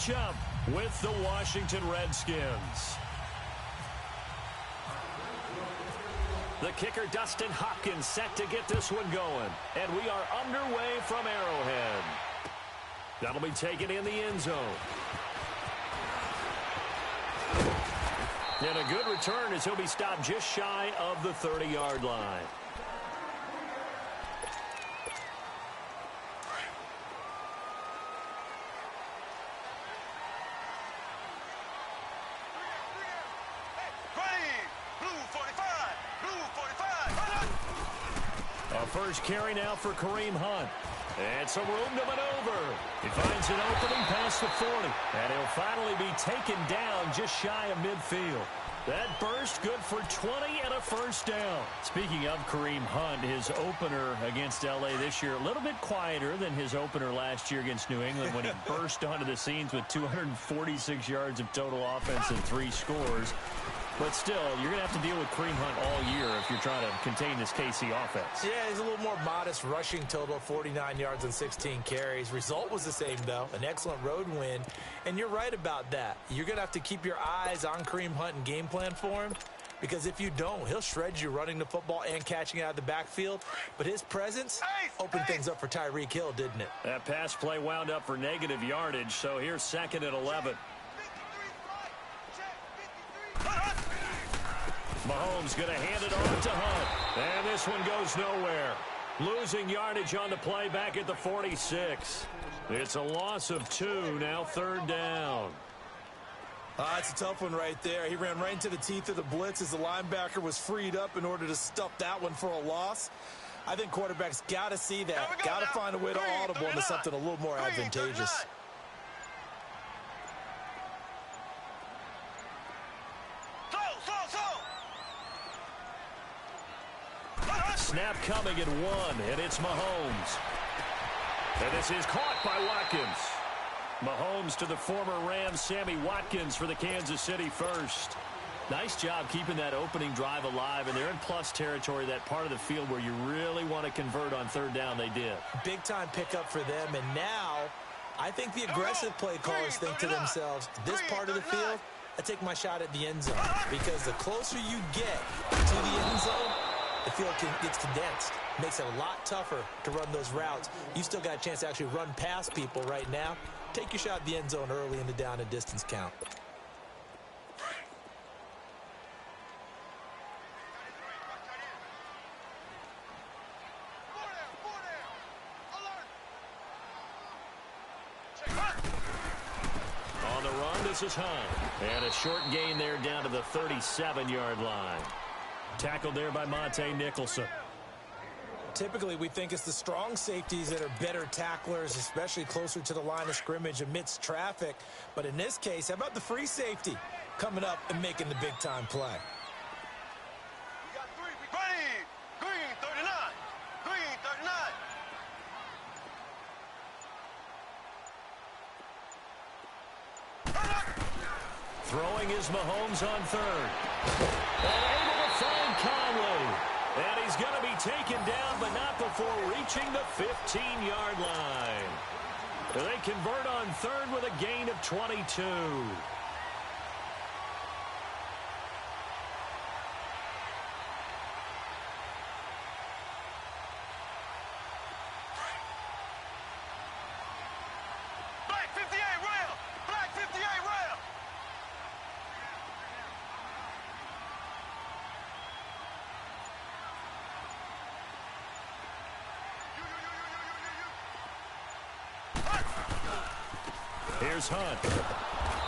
matchup with the Washington Redskins. The kicker, Dustin Hopkins, set to get this one going. And we are underway from Arrowhead. That'll be taken in the end zone. And a good return as he'll be stopped just shy of the 30-yard line. A first carry now for Kareem Hunt. And some room to maneuver. He finds an opening past the 40. And he'll finally be taken down just shy of midfield. That burst good for 20 and a first down. Speaking of Kareem Hunt, his opener against L.A. this year, a little bit quieter than his opener last year against New England when he burst onto the scenes with 246 yards of total offense and 3 scores. But still, you're going to have to deal with Kareem Hunt all year if you're trying to contain this KC offense. Yeah, he's a little more modest rushing total, 49 yards and 16 carries. Result was the same, though, an excellent road win. And you're right about that. You're going to have to keep your eyes on Kareem Hunt and game plan for him, because if you don't, he'll shred you running the football and catching it out of the backfield. But his presence opened things up for Tyreek Hill, didn't it? That pass play wound up for negative yardage, so here's 2nd and 11. Mahomes going to hand it off to Hunt. And this one goes nowhere. Losing yardage on the play back at the 46. It's a loss of 2, now 3rd down. It's a tough one right there. He ran right into the teeth of the blitz as the linebacker was freed up in order to stuff that one for a loss. I think quarterbacks got to see that. Got to find a way to audible into something a little more advantageous. Snap coming at 1, and it's Mahomes. And this is caught by Watkins. Mahomes to the former Rams, Sammy Watkins, for the Kansas City first. Nice job keeping that opening drive alive, and they're in plus territory, that part of the field where you really want to convert on 3rd down. They did. Big-time pickup for them, and now I think the aggressive play callers think to themselves, this part of the field, I take my shot at the end zone, because the closer you get to the end zone, the field gets condensed. Makes it a lot tougher to run those routes. You still got a chance to actually run past people right now. Take your shot at the end zone early in the down and distance count. On the run, this is Hunt. And a short gain there down to the 37-yard line. Tackled there by Monte Nicholson. Typically, we think it's the strong safeties that are better tacklers, especially closer to the line of scrimmage amidst traffic. But in this case, how about the free safety coming up and making the big-time play? We got 3. Green, 39. Green, 39. Throwing is Mahomes on 3rd. And able to find Conley. And he's going to be taken down, but not before reaching the 15-yard line. They convert on 3rd with a gain of 22. Black 58 rail. Black 58 rail. Here's Hunt.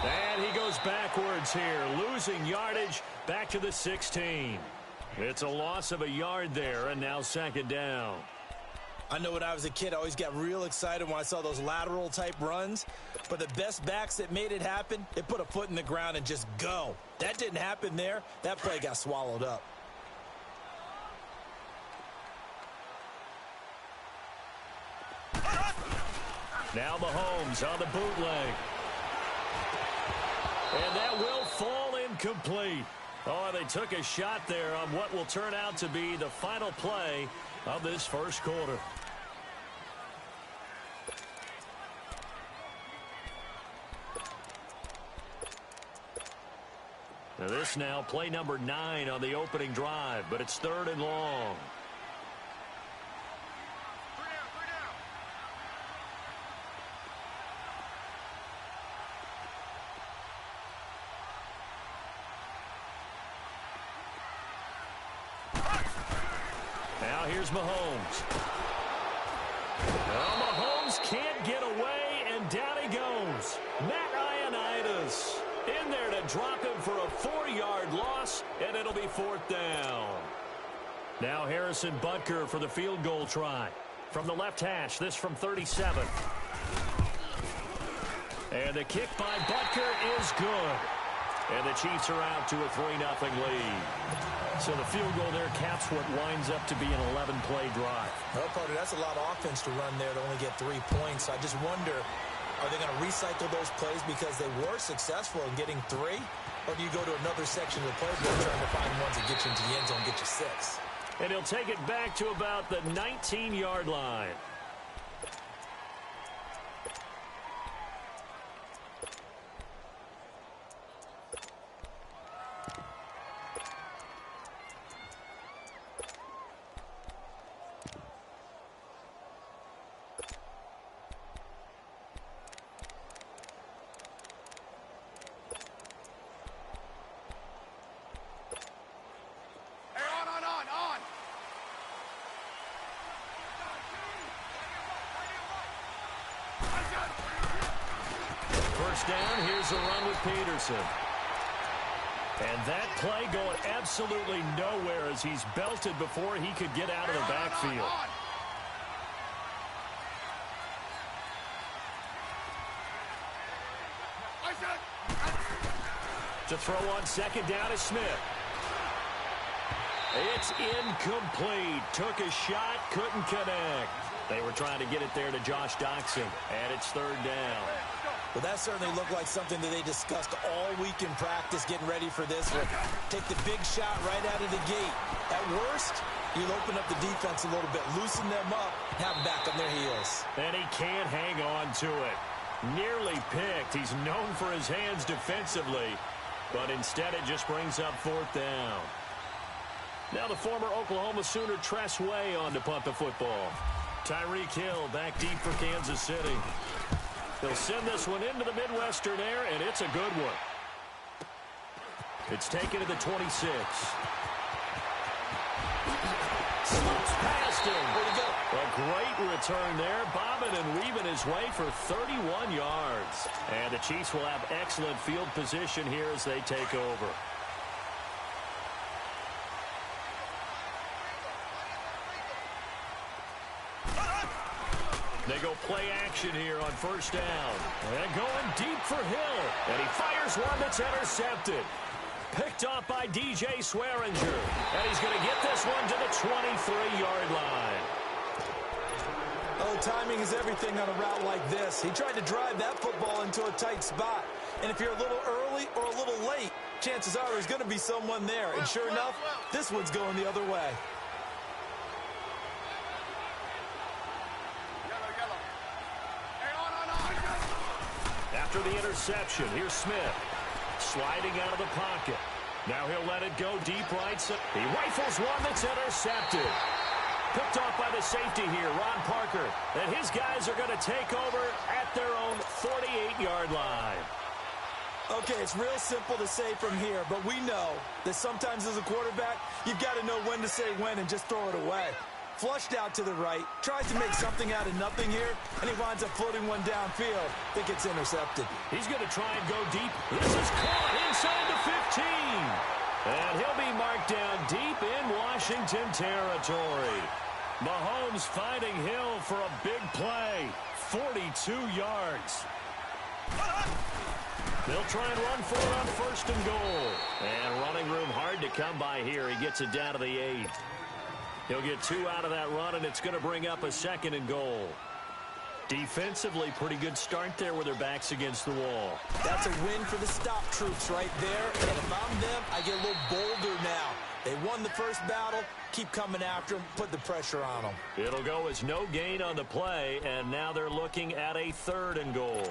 And he goes backwards here, losing yardage back to the 16. It's a loss of a yard there, and now 2nd down. I know when I was a kid, I always got real excited when I saw those lateral-type runs. But the best backs that made it happen, they put a foot in the ground and just go. That didn't happen there. That play got swallowed up. Now Mahomes on the bootleg. And that will fall incomplete. Oh, they took a shot there on what will turn out to be the final play of this first quarter. Now this now play number 9 on the opening drive, but it's 3rd and long. Now here's Mahomes. Well, Mahomes can't get away, and down he goes. Matt Ioannidis in there to drop him for a 4-yard loss, and it'll be 4th down. Now Harrison Butker for the field goal try. From the left hash, this from 37. And the kick by Butker is good. And the Chiefs are out to a 3-0 lead. So the field goal there caps what winds up to be an 11-play drive. Well, Carter, that's a lot of offense to run there to only get 3 points. I just wonder, are they going to recycle those plays because they were successful in getting 3? Or do you go to another section of the playbook trying to find ones that get you into the end zone and get you 6? And he'll take it back to about the 19-yard line. First down, here's a run with Peterson. And that play going absolutely nowhere as he's belted before he could get out of the backfield. To throw on 2nd down is Smith. It's incomplete. Took a shot, couldn't connect. They were trying to get it there to Josh Doxson, and it's 3rd down. Well, that certainly looked like something that they discussed all week in practice, getting ready for this one. Take the big shot right out of the gate. At worst, you'll open up the defense a little bit, loosen them up, have them back on their heels. And he can't hang on to it. Nearly picked. He's known for his hands defensively, but instead it just brings up 4th down. Now the former Oklahoma Sooner Tress Way on to punt the football. Tyreek Hill back deep for Kansas City. They'll send this one into the Midwestern air, and it's a good one. It's taken to the 26. Slips past him. Where'd he go? A great return there, bobbing and weaving his way for 31 yards. And the Chiefs will have excellent field position here as they take over. They go play action here on 1st down. And going deep for Hill. And he fires one that's intercepted. Picked off by DJ Swearinger. And he's going to get this one to the 23-yard line. Oh, timing is everything on a route like this. He tried to drive that football into a tight spot. And if you're a little early or a little late, chances are there's going to be someone there. And sure enough, this one's going the other way. After the interception, here's Smith. Sliding out of the pocket. Now he'll let it go deep right. He rifles one that's intercepted. Picked off by the safety here, Ron Parker. And his guys are going to take over at their own 48-yard line. Okay, it's real simple to say from here, but we know that sometimes as a quarterback, you've got to know when to say when and just throw it away. Flushed out to the right, tries to make something out of nothing here, and he winds up floating one downfield that gets intercepted. He's going to try and go deep. This is caught inside the 15. And he'll be marked down deep in Washington territory. Mahomes finding Hill for a big play. 42 yards. They'll try and run for it on 1st and goal. And running room hard to come by here. He gets it down to the 8. He'll get 2 out of that run, and it's going to bring up a 2nd and goal. Defensively, pretty good start there with their backs against the wall. That's a win for the stop troops right there. And if I'm them, I get a little bolder now. They won the first battle. Keep coming after them. Put the pressure on them. It'll go as no gain on the play, and now they're looking at a 3rd and goal.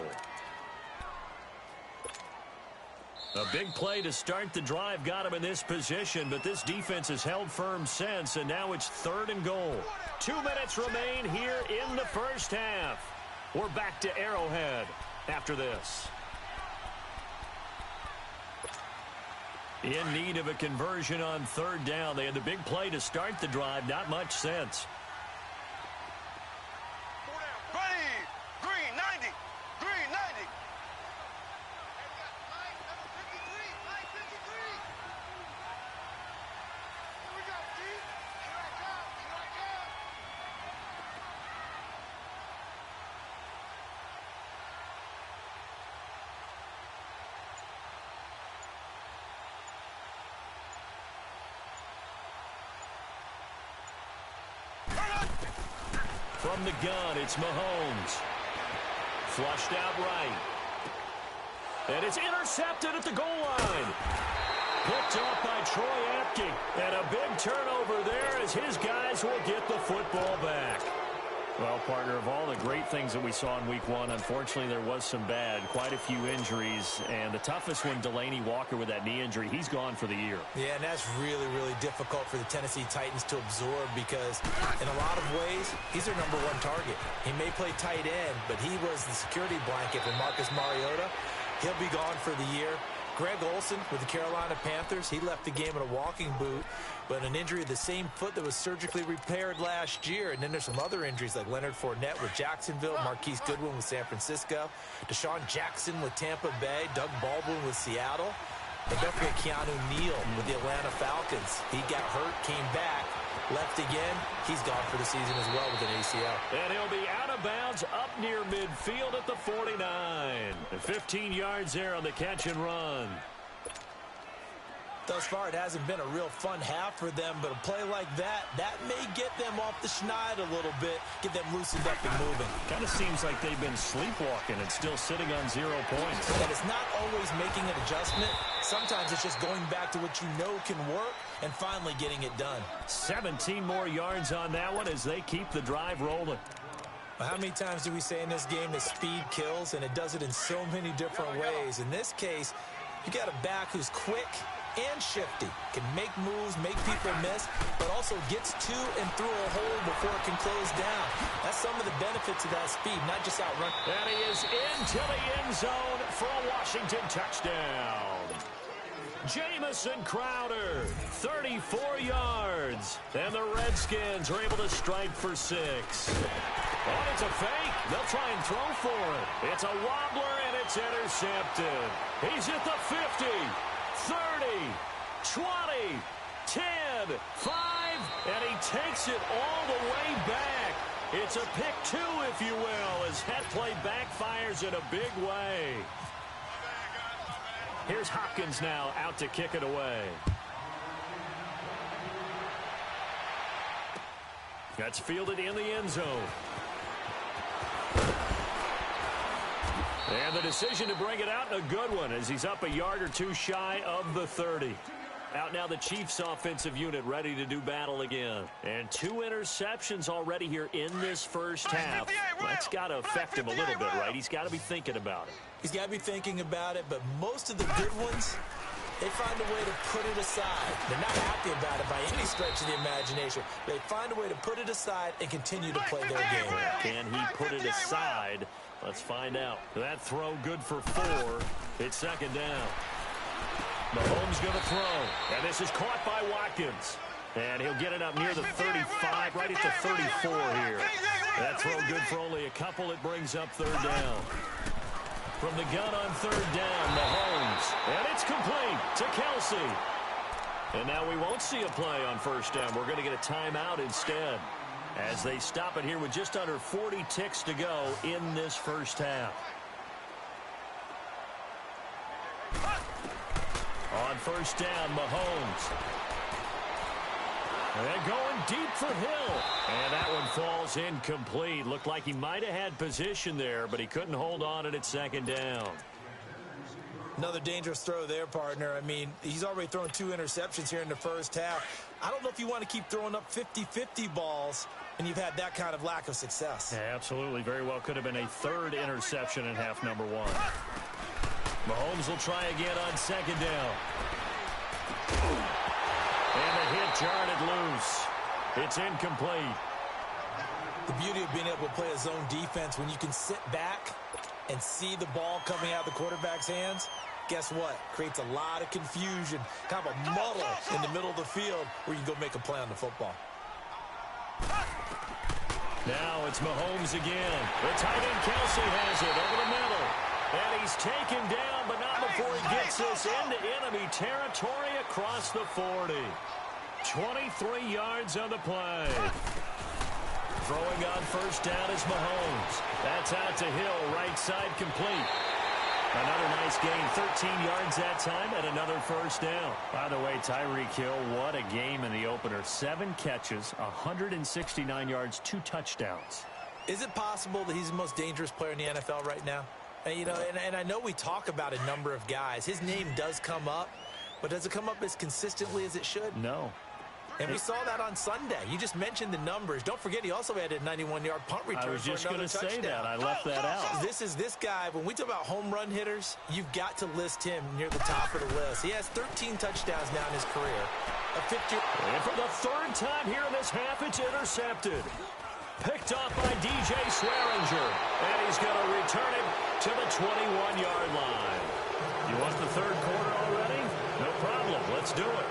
A big play to start the drive got him in this position, but this defense has held firm since, and now it's 3rd and goal. 2 minutes remain here in the first half. We're back to Arrowhead after this. In need of a conversion on 3rd down. They had the big play to start the drive. Not much sense. Ready. Green 90. Green 90. From the gun, it's Mahomes. Flushed out right. And it's intercepted at the goal line. Picked off by Troy Apke. And a big turnover there as his guys will get the football back. Well, partner, of all the great things that we saw in Week 1, unfortunately there was some bad. Quite a few injuries. And the toughest one, Delaney Walker with that knee injury. He's gone for the year. Yeah, and that's really, really difficult for the Tennessee Titans to absorb because in a lot of ways, he's their #1 target. He may play tight end, but he was the security blanket for Marcus Mariota. He'll be gone for the year. Greg Olsen with the Carolina Panthers, he left the game in a walking boot, but an injury of the same foot that was surgically repaired last year. And then there's some other injuries like Leonard Fournette with Jacksonville, Marquise Goodwin with San Francisco, Deshaun Jackson with Tampa Bay, Doug Baldwin with Seattle. And don't forget Keanu Neal with the Atlanta Falcons. He got hurt, came back, left again. He's gone for the season as well with an ACL. And he'll be out of bounds up near midfield at the 49. And 15 yards there on the catch and run. Thus far, it hasn't been a real fun half for them, but a play like that may get them off the schneid a little bit, get them loosened up and moving. Kind of seems like they've been sleepwalking and still sitting on 0 points. And it's not always making an adjustment. Sometimes it's just going back to what you know can work and finally getting it done. 17 more yards on that one as they keep the drive rolling. Well, how many times do we say in this game that speed kills, and it does it in so many different ways? In this case, you got a back who's quick and shifty, can make moves, make people miss, but also gets to and through a hole before it can close down. That's some of the benefits of that speed, not just outrun. And he is into the end zone for a Washington touchdown. Jamison Crowder, 34 yards. And the Redskins are able to strike for 6. Oh, it's a fake. They'll try and throw for it. It's a wobbler, and it's intercepted. He's at the 50. 30, 20, 10, 5, and he takes it all the way back. It's a pick 2, if you will, as that play backfires in a big way. Here's Hopkins now out to kick it away. That's fielded in the end zone. And the decision to bring it out, a good one, as he's up a yard or 2 shy of the 30. Out now the Chiefs offensive unit ready to do battle again. And 2 interceptions already here in this first half. That's got to affect him a little bit, right? He's got to be thinking about it. He's got to be thinking about it, but most of the good ones, they find a way to put it aside. They're not happy about it by any stretch of the imagination. They find a way to put it aside and continue to play their game. Can he put it aside? Let's find out. That throw good for 4. It's second down. Mahomes going to throw. And this is caught by Watkins. And he'll get it up near the 35, right at the 34 here. That throw good for only a couple. It brings up 3rd down. From the gun on 3rd down, Mahomes. And it's complete to Kelsey. And now we won't see a play on 1st down. We're going to get a timeout instead, as they stop it here with just under 40 ticks to go in this first half. On 1st down, Mahomes. And going deep for Hill. And that one falls incomplete. Looked like he might have had position there, but he couldn't hold on it at 2nd down. Another dangerous throw there, partner. I mean, he's already thrown 2 interceptions here in the first half. I don't know if you want to keep throwing up 50-50 balls, and you've had that kind of lack of success. Yeah, absolutely. Very well could have been a 3rd interception in half number 1. Mahomes will try again on second down. And the hit jarred it loose. It's incomplete. The beauty of being able to play a zone defense when you can sit back and see the ball coming out of the quarterback's hands, guess what? Creates a lot of confusion, kind of a muddle in the middle of the field where you can go make a play on the football. Now it's Mahomes again. The tight end Kelsey has it over the middle. And he's taken down, but not before he gets this into enemy territory across the 40. 23 yards on the play. Throwing on first down is Mahomes. That's out to Hill, right side complete. Another nice gain, 13 yards that time, and another first down. By the way, Tyreek Hill, what a game in the opener. 7 catches, 169 yards, 2 touchdowns. Is it possible that he's the most dangerous player in the NFL right now? And, you know, and I know we talk about a number of guys. His name does come up, but does it come up as consistently as it should? No. And we saw that on Sunday. You just mentioned the numbers. Don't forget, he also had a 91-yard punt return. I was just going to say that. I left that out. This guy, when we talk about home run hitters, you've got to list him near the top of the list. He has 13 touchdowns now in his career. And for the third time here in this half, it's intercepted. Picked off by DJ Swearinger. And he's going to return it to the 21-yard line. You want the third quarter already? No problem. Let's do it.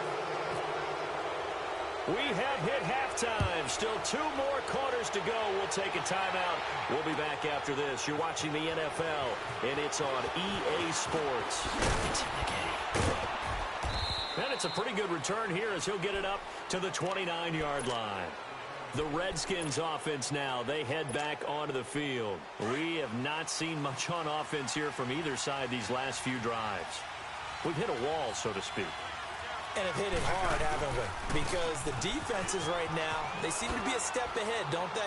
We have hit halftime. Still 2 more quarters to go. We'll take a timeout. We'll be back after this. You're watching the NFL, and it's on EA Sports. It's in the game. And it's a pretty good return here as he'll get it up to the 29-yard line. The Redskins offense now. They head back onto the field. We have not seen much on offense here from either side these last few drives. We've hit a wall, so to speak. And have hit it hard, haven't we? Because the defenses right now, they seem to be a step ahead, don't they?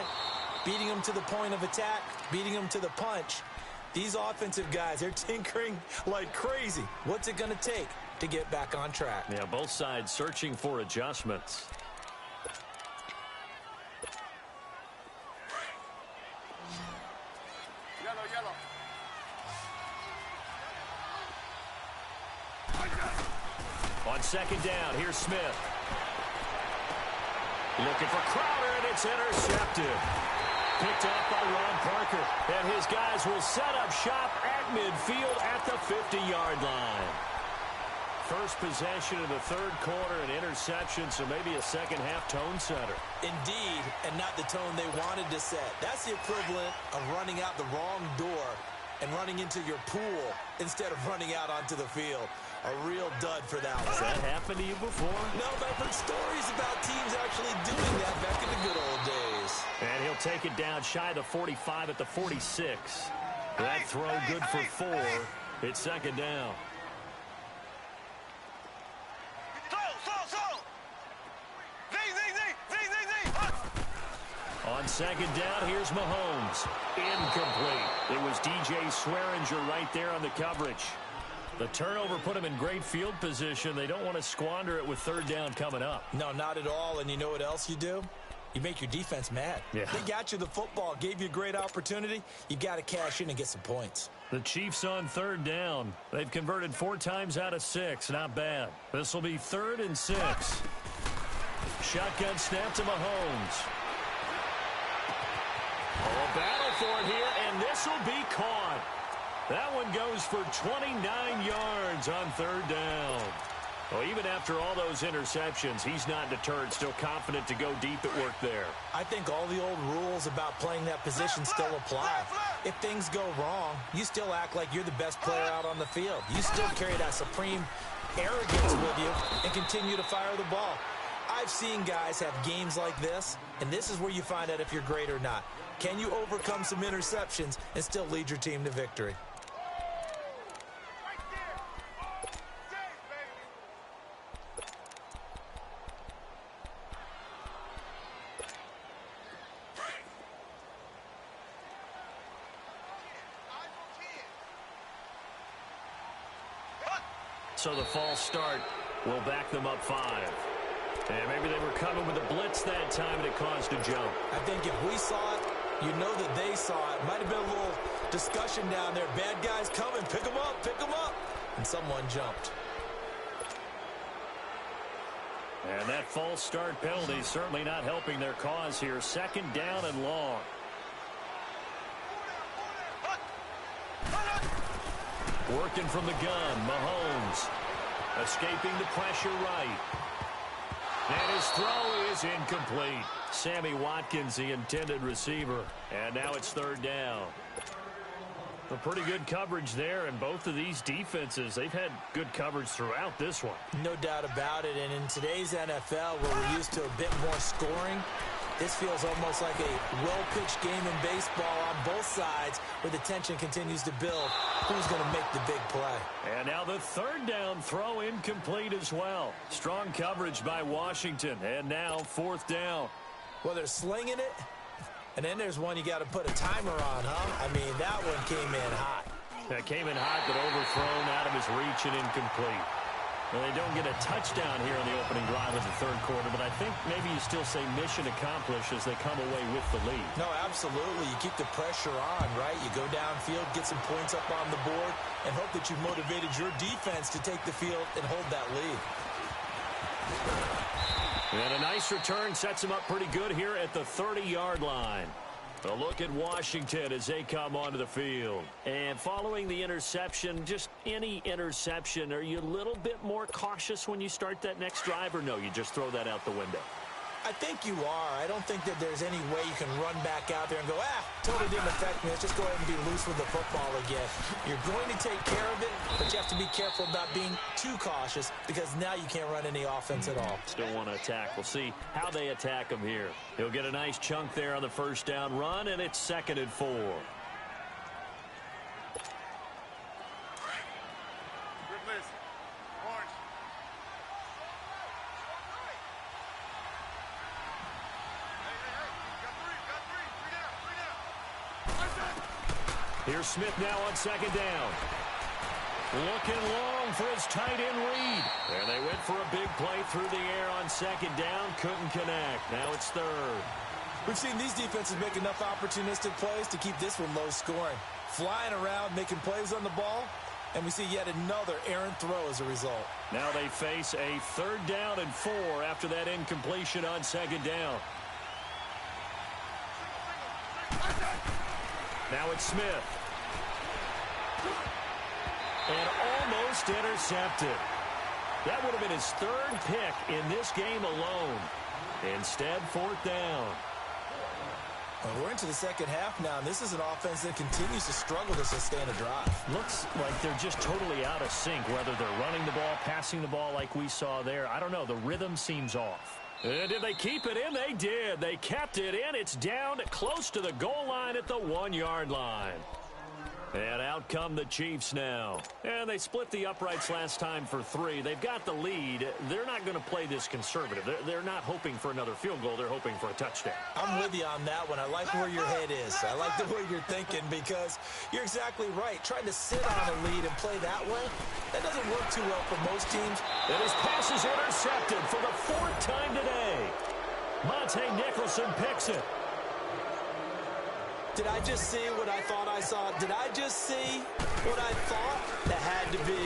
Beating them to the point of attack, beating them to the punch. These offensive guys, they're tinkering like crazy. What's it going to take to get back on track? Yeah, both sides searching for adjustments. Yellow. On second down, here's Smith. Looking for Crowder, and it's intercepted. Picked off by Ron Parker. And his guys will set up shop at midfield at the 50-yard line. First possession of the third quarter, an interception, so maybe a second-half tone setter. Indeed, and not the tone they wanted to set. That's the equivalent of running out the wrong door and running into your pool instead of running out onto the field. A real dud for that one. Has that happened to you before? No, but I've heard stories about teams actually doing that back in the good old days. And he'll take it down shy of the 45 at the 46. That throw good for 4. It's second down. On second down, here's Mahomes. Incomplete. It was DJ Swearinger right there on the coverage. The turnover put him in great field position. They don't want to squander it with third down coming up. No, not at all. And you know what else you do? You make your defense mad. Yeah. They got you the football, gave you a great opportunity. You got to cash in and get some points. The Chiefs on third down. They've converted 4 times out of 6. Not bad. This will be 3rd and 6. Shotgun snap to Mahomes. Oh, a battle for it here, and this will be caught. That one goes for 29 yards on third down. Well, even after all those interceptions, he's not deterred, still confident to go deep at work there. I think all the old rules about playing that position still apply. If things go wrong, you still act like you're the best player out on the field. You still carry that supreme arrogance with you and continue to fire the ball. I've seen guys have games like this, and this is where you find out if you're great or not. Can you overcome some interceptions and still lead your team to victory? So the false start will back them up 5. And maybe they were coming with a blitz that time and it caused a jump. I think if we saw it, You know that they saw it. Might have been a little discussion down there. Bad guys coming. Pick them up. Pick them up. And someone jumped. And that false start penalty certainly not helping their cause here. Second down and long. Working from the gun, Mahomes. Escaping the pressure right. And his throw is incomplete. Sammy Watkins, the intended receiver. And now it's third down. A pretty good coverage there, and both of these defenses, they've had good coverage throughout this one. No doubt about it, and in today's NFL, where we're used to a bit more scoring, this feels almost like a well-pitched game in baseball on both sides, where the tension continues to build. Who's going to make the big play? And now the third down throw incomplete as well. Strong coverage by Washington, and now fourth down. Well, they're slinging it. And then there's one you got to put a timer on, huh? I mean, that one came in hot. That came in hot, but overthrown, out of his reach and incomplete. Well, they don't get a touchdown here in the opening drive of the third quarter, but I think maybe you still say mission accomplished as they come away with the lead. No, absolutely. You keep the pressure on, right? You go downfield, get some points up on the board, and hope that you've motivated your defense to take the field and hold that lead. And a nice return sets him up pretty good here at the 30-yard line. A look at Washington as they come onto the field. And following the interception, just any interception, are you a little bit more cautious when you start that next drive, or no, you just throw that out the window? I think you are. I don't think that there's any way you can run back out there and go, totally didn't affect me. Let's just go ahead and be loose with the football again. You're going to take care of it, but you have to be careful about being too cautious because now you can't run any offense at all. Still want to attack. We'll see how they attack him here. He'll get a nice chunk there on the first down run, and it's 2nd and 4. Here's Smith now on 2nd down. Looking long for his tight end read. And they went for a big play through the air on 2nd down. Couldn't connect. Now it's 3rd. We've seen these defenses make enough opportunistic plays to keep this one low scoring. Flying around, making plays on the ball. And we see yet another errant throw as a result. Now they face a 3rd down and 4 after that incompletion on 2nd down. Now it's Smith. And almost intercepted. That would have been his 3rd pick in this game alone. Instead, 4th down. Well, we're into the second half now, and this is an offense that continues to struggle to sustain a drive. Looks like they're just totally out of sync, whether they're running the ball, passing the ball like we saw there. I don't know. The rhythm seems off. And did they keep it in? They did. They kept it in. It's down close to the goal line at the 1-yard line. And out come the Chiefs now. And they split the uprights last time for 3. They've got the lead. They're not going to play this conservative. They're not hoping for another field goal. They're hoping for a touchdown. I'm with you on that one. I like where your head is. I like the way you're thinking because you're exactly right. Trying to sit on a lead and play that way, that doesn't work too well for most teams. And his pass is intercepted for the 4th time today. Monte Nicholson picks it. Did I just see what I thought I saw? Did I just see what I thought? That had to be.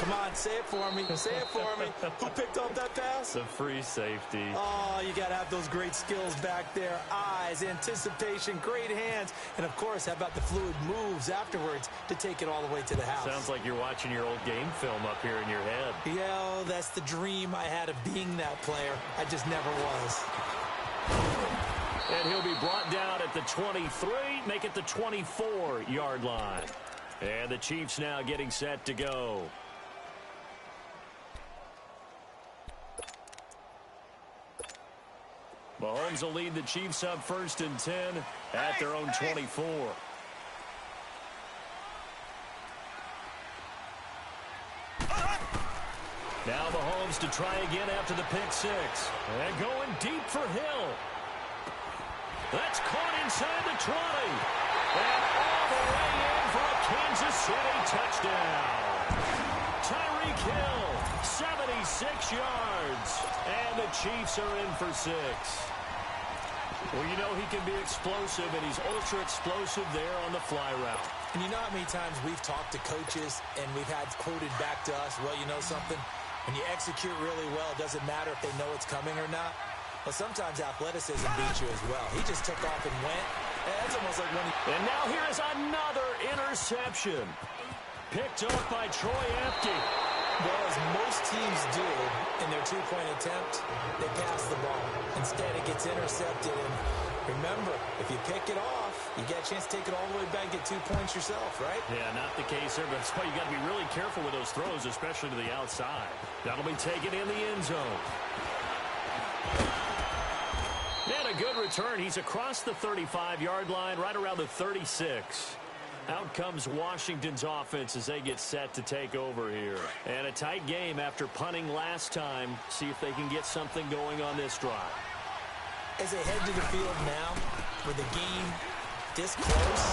Come on, say it for me. Say it for me. Who picked up that pass? The free safety. Oh, you got to have those great skills back there. Eyes, anticipation, great hands. And, of course, how about the fluid moves afterwards to take it all the way to the house? Sounds like you're watching your old game film up here in your head. Yeah, that's the dream I had of being that player. I just never was. And he'll be brought down at the 23, make it the 24-yard line. And the Chiefs now getting set to go. Mahomes will lead the Chiefs up 1st and 10 at their own 24. Now Mahomes to try again after the pick 6. And going deep for Hill. That's caught inside the 20. And all the way in for a Kansas City touchdown. Tyreek Hill, 76 yards. And the Chiefs are in for 6. Well, you know he can be explosive, and he's ultra explosive there on the fly route. And you know how many times we've talked to coaches and we've had quoted back to us, well, you know something? When you execute really well, it doesn't matter if they know it's coming or not. But sometimes athleticism beats you as well. He just took off and went. That's almost like when he... And now here is another interception. Picked off by Troy Apke. Well, as most teams do in their two-point attempt, they pass the ball. Instead, it gets intercepted. And remember, if you pick it off, you get a chance to take it all the way back and get 2 points yourself, right? Yeah, not the case there, but that's why you got to be really careful with those throws, especially to the outside. That'll be taken in the end zone. And a good return. He's across the 35-yard line, right around the 36. Out comes Washington's offense as they get set to take over here. And a tight game after punting last time. See if they can get something going on this drive. As they head to the field now, with the game this close,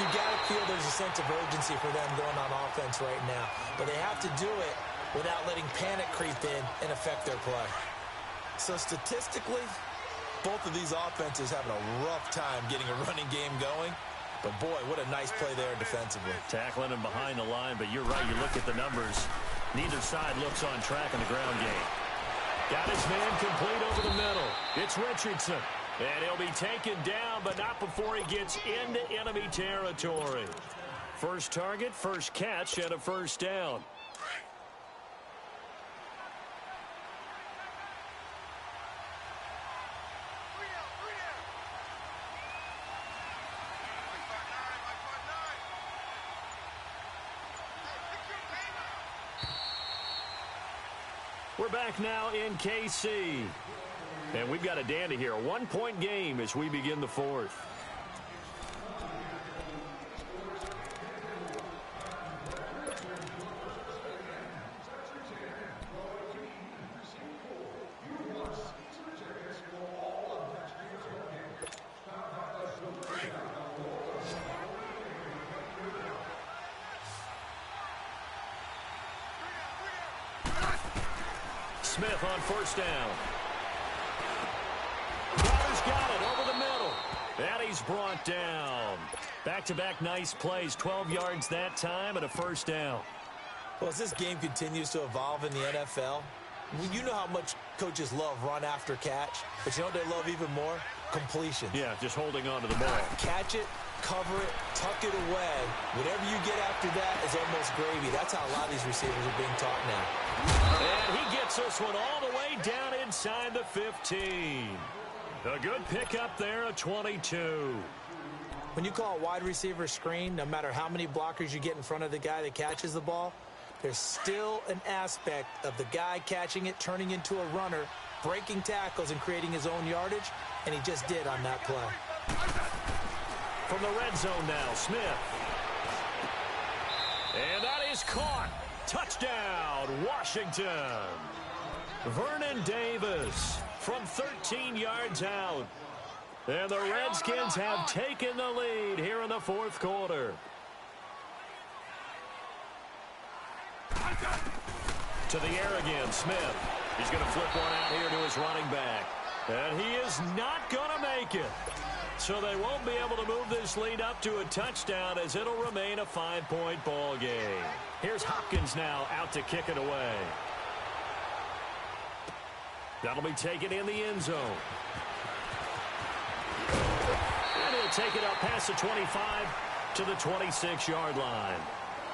you got to feel there's a sense of urgency for them going on offense right now. But they have to do it without letting panic creep in and affect their play. So statistically, both of these offenses having a rough time getting a running game going. But, boy, what a nice play there defensively. Tackling him behind the line, but you're right. You look at the numbers. Neither side looks on track in the ground game. Got his man complete over the middle. It's Richardson. And he'll be taken down, but not before he gets into enemy territory. First target, first catch, and a first down. We're back now in KC. And we've got a dandy here. A one-point game as we begin the fourth. Smith on first down. Crowder's got it over the middle. And he's brought down. Back-to-back nice plays. 12 yards that time and a first down. Well, as this game continues to evolve in the NFL, you know how much coaches love run after catch, but you know what they love even more? Completion. Yeah, just holding on to the ball. Catch it, cover it, tuck it away. Whatever you get after that is almost gravy. That's how a lot of these receivers are being taught now. And he gets this one all the way down inside the 15. A good pickup there, a 22. When you call a wide receiver screen, no matter how many blockers you get in front of the guy that catches the ball, there's still an aspect of the guy catching it, turning into a runner, breaking tackles and creating his own yardage, and he just did on that play. From the red zone now, Smith. And that is caught. Touchdown, Washington. Vernon Davis from 13 yards out. And the Redskins have taken the lead here in the fourth quarter. To the air again, Smith. He's going to flip one out here to his running back. And he is not going to make it. So they won't be able to move this lead up to a touchdown as it'll remain a 5-point ball game. Here's Hopkins now out to kick it away. That'll be taken in the end zone. And he'll take it up past the 25 to the 26-yard line.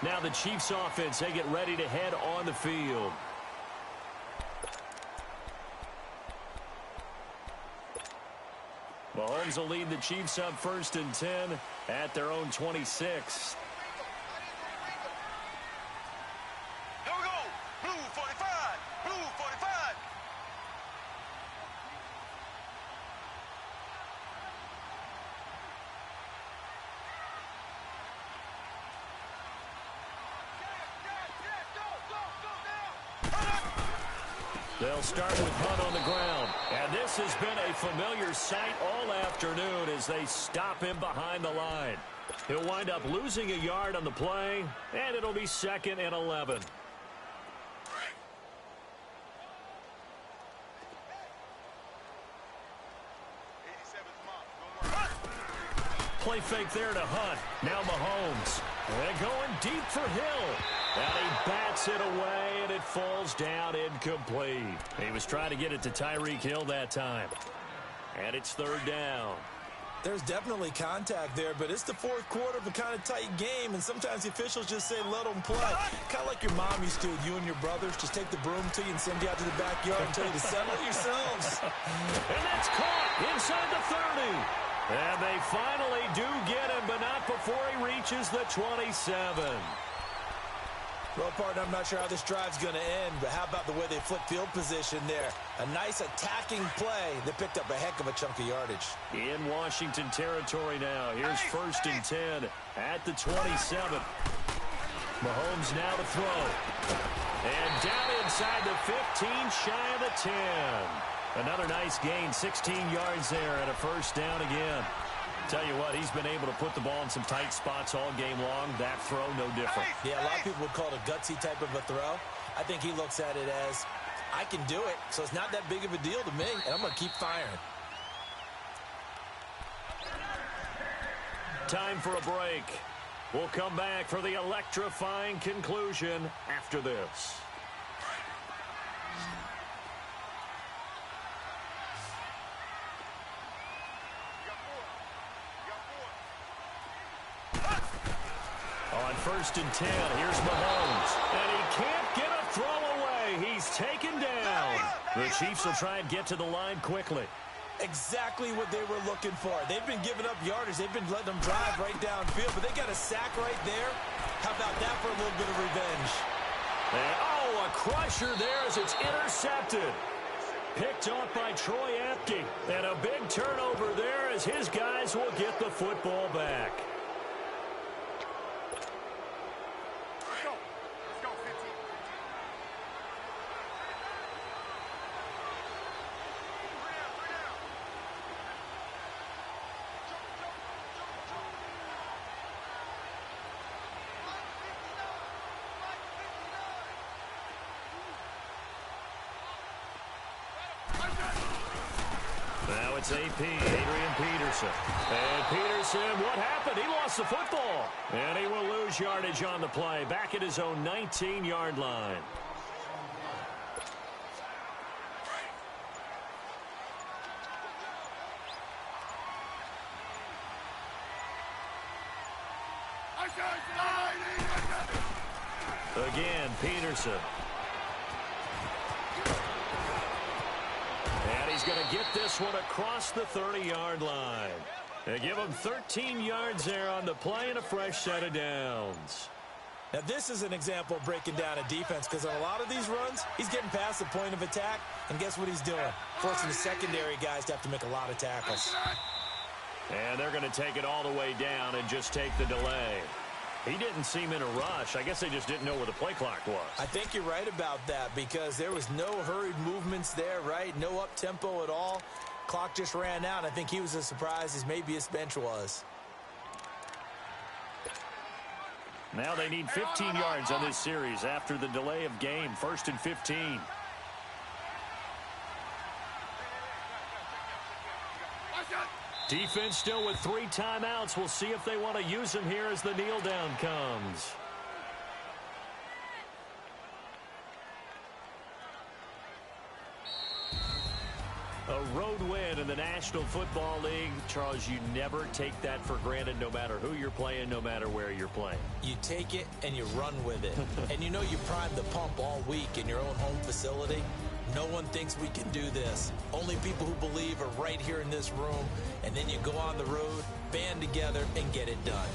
Now the Chiefs offense, they get ready to head on the field. Mahomes will lead the Chiefs up 1st and 10 at their own 26. Here we go. Blue 45. Blue 45. They'll start with Hunt on the ground. And this has been a familiar sight all afternoon as they stop him behind the line. He'll wind up losing a yard on the play, and it'll be 2nd and 11. play fake there to Hunt. Now Mahomes. And going deep for Hill. And he bats it away, and it falls down incomplete. He was trying to get it to Tyreek Hill that time. And it's third down. There's definitely contact there, but it's the fourth quarter of a kind of tight game, and sometimes the officials just say let them play. Kind of like your mom used to with you and your brothers. Just take the broom to you and send you out to the backyard and tell you to settle yourselves. And that's caught inside the 30. And they finally do get him, but not before he reaches the 27. Well, partner, I'm not sure how this drive's going to end, but how about the way they flip field position there? A nice attacking play that picked up a heck of a chunk of yardage. In Washington territory now. Here's first and 10 at the 27. Mahomes now to throw. And down inside the 15, shy of the 10. Another nice gain, 16 yards there, and a first down again. Tell you what, he's been able to put the ball in some tight spots all game long. That throw, no different. Yeah, a lot of people would call it a gutsy type of a throw. I think he looks at it as, I can do it, so it's not that big of a deal to me, and I'm going to keep firing. Time for a break. We'll come back for the electrifying conclusion after this. On first and 10, here's Mahomes. And he can't get a throw away. He's taken down. The Chiefs will try and get to the line quickly. Exactly what they were looking for. They've been giving up yardage. They've been letting them drive right downfield, but they got a sack right there. How about that for a little bit of revenge? And, oh, a crusher there as it's intercepted. Picked off by Troy Apke. And a big turnover there as his guys will get the football back. Now it's AP, Adrian Peterson. And Peterson, what happened? He lost the football. And he will lose yardage on the play. Back at his own 19-yard line. Again, Peterson. And he's going to get this one across the 30-yard line. They give him 13 yards there on the play and a fresh set of downs. Now, this is an example of breaking down a defense because on a lot of these runs, he's getting past the point of attack, and guess what he's doing? Forcing the secondary guys to have to make a lot of tackles. And they're going to take it all the way down and just take the delay. He didn't seem in a rush. I guess they just didn't know where the play clock was. I think you're right about that because there was no hurried movements there, right? No up-tempo at all. Clock just ran out. I think he was as surprised as maybe his bench was. Now they need 15 yards on this series after the delay of game. First and 15. Defense still with 3 timeouts. We'll see if they want to use them here as the kneel down comes. A road win in the National Football League. Charles, you never take that for granted no matter who you're playing, no matter where you're playing. You take it and you run with it. And you know you primed the pump all week in your own home facility. No one thinks we can do this. Only people who believe are right here in this room. And then you go on the road, band together, and get it done.